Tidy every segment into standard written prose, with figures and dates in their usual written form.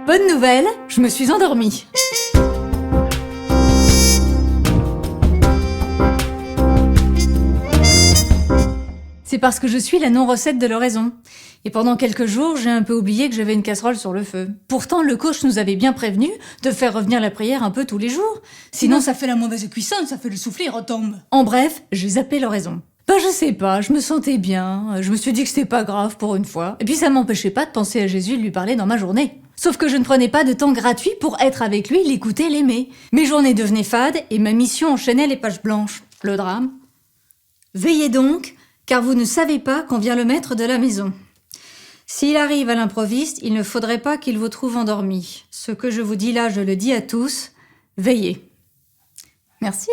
Bonne nouvelle, je me suis endormie. C'est parce que je suis la non-recette de l'oraison. Et pendant quelques jours, j'ai un peu oublié que j'avais une casserole sur le feu. Pourtant, le coach nous avait bien prévenu de faire revenir la prière un peu tous les jours. Sinon, ça fait la mauvaise cuisson, ça fait le souffler, il retombe. En bref, j'ai zappé l'oraison. Je sais pas, je me sentais bien, je me suis dit que c'était pas grave pour une fois. Et puis ça m'empêchait pas de penser à Jésus et de lui parler dans ma journée. Sauf que je ne prenais pas de temps gratuit pour être avec lui, l'écouter, l'aimer. Mes journées devenaient fades et ma mission enchaînait les pages blanches. Le drame. Veillez donc, car vous ne savez quand vient le maître de la maison. S'il arrive à l'improviste, il ne faudrait pas qu'il vous trouve endormi. Ce que je vous dis là, je le dis à tous, veillez. Merci.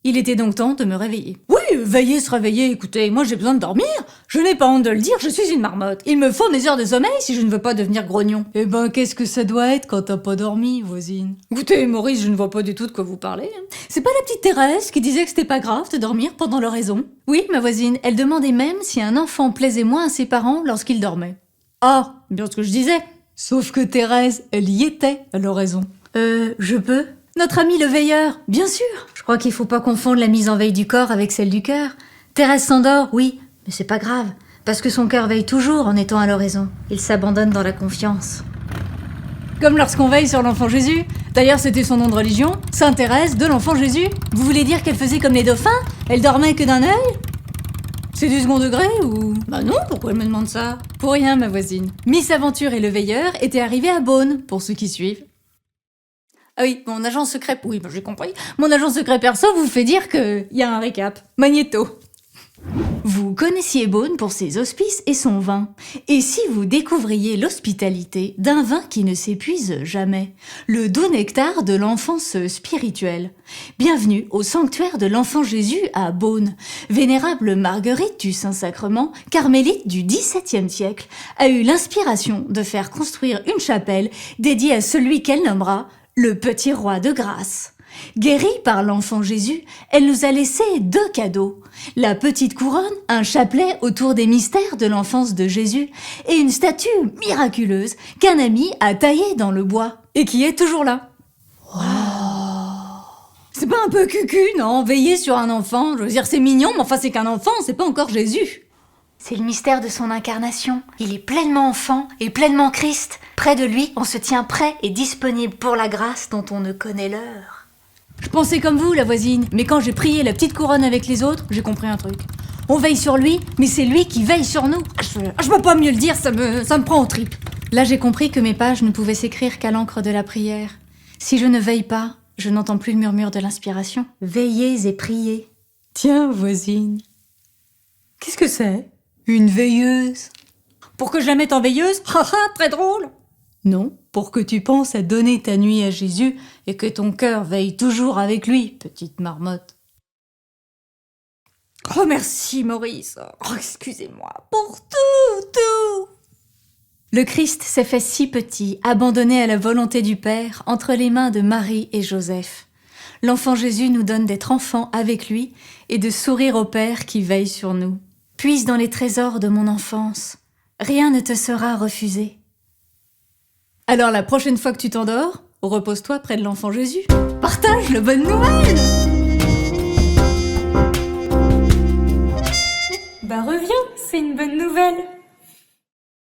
Il était donc temps de me réveiller. Oui, veiller, se réveiller, écoutez, moi j'ai besoin de dormir. Je n'ai pas honte de le dire, je suis une marmotte. Il me faut mes heures de sommeil si je ne veux pas devenir grognon. Qu'est-ce que ça doit être quand t'as pas dormi, voisine? Écoutez, Maurice, je ne vois pas du tout de quoi vous parlez. C'est pas la petite Thérèse qui disait que c'était pas grave de dormir pendant l'oraison? Oui, ma voisine, elle demandait même si un enfant plaisait moins à ses parents lorsqu'il dormait. Ah, bien ce que je disais. Sauf que Thérèse, elle y était à l'oraison. Je peux? Notre ami le veilleur, bien sûr. Je crois qu'il faut pas confondre la mise en veille du corps avec celle du cœur. Thérèse s'endort, oui, mais c'est pas grave, parce que son cœur veille toujours en étant à l'oraison. Il s'abandonne dans la confiance. Comme lorsqu'on veille sur l'enfant Jésus. D'ailleurs, c'était son nom de religion, Sainte Thérèse de l'enfant Jésus. Vous voulez dire qu'elle faisait comme les dauphins? Elle dormait que d'un œil? C'est du second degré ou... non, pourquoi elle me demande ça? Pour rien, ma voisine. Miss Aventure et le veilleur étaient arrivés à Beaune, pour ceux qui suivent. Ah oui, mon agent secret... Oui, j'ai compris. Mon agent secret perso vous fait dire qu'il y a un récap. Magnéto. Vous connaissiez Beaune pour ses hospices et son vin. Et si vous découvriez l'hospitalité d'un vin qui ne s'épuise jamais, le doux nectar de l'enfance spirituelle. Bienvenue au sanctuaire de l'enfant Jésus à Beaune. Vénérable Marguerite du Saint-Sacrement, carmélite du XVIIe siècle, a eu l'inspiration de faire construire une chapelle dédiée à celui qu'elle nommera le petit roi de grâce. Guérie par l'enfant Jésus, elle nous a laissé 2 cadeaux. La petite couronne, un chapelet autour des mystères de l'enfance de Jésus et une statue miraculeuse qu'un ami a taillée dans le bois et qui est toujours là. Wow. C'est pas un peu cucu, non? Veiller sur un enfant, je veux dire c'est mignon, mais enfin c'est qu'un enfant, c'est pas encore Jésus. C'est le mystère de son incarnation. Il est pleinement enfant et pleinement Christ. Près de lui, on se tient prêt et disponible pour la grâce dont on ne connaît l'heure. Je pensais comme vous, la voisine, mais quand j'ai prié la petite couronne avec les autres, j'ai compris un truc. On veille sur lui, mais c'est lui qui veille sur nous. Je peux pas mieux le dire, ça me prend aux tripes. Là, j'ai compris que mes pages ne pouvaient s'écrire qu'à l'encre de la prière. Si je ne veille pas, je n'entends plus le murmure de l'inspiration. Veillez et priez. Tiens, voisine. Qu'est-ce que c'est? Une veilleuse. Pour que je la mette en veilleuse? Très drôle. Non, pour que tu penses à donner ta nuit à Jésus et que ton cœur veille toujours avec lui, petite marmotte. Oh merci Maurice. Oh excusez-moi pour tout. Le Christ s'est fait si petit, abandonné à la volonté du Père, entre les mains de Marie et Joseph. L'enfant Jésus nous donne d'être enfants avec lui et de sourire au Père qui veille sur nous. Puise dans les trésors de mon enfance. Rien ne te sera refusé. Alors la prochaine fois que tu t'endors, repose-toi près de l'enfant Jésus. Partage la bonne nouvelle! Reviens, c'est une bonne nouvelle.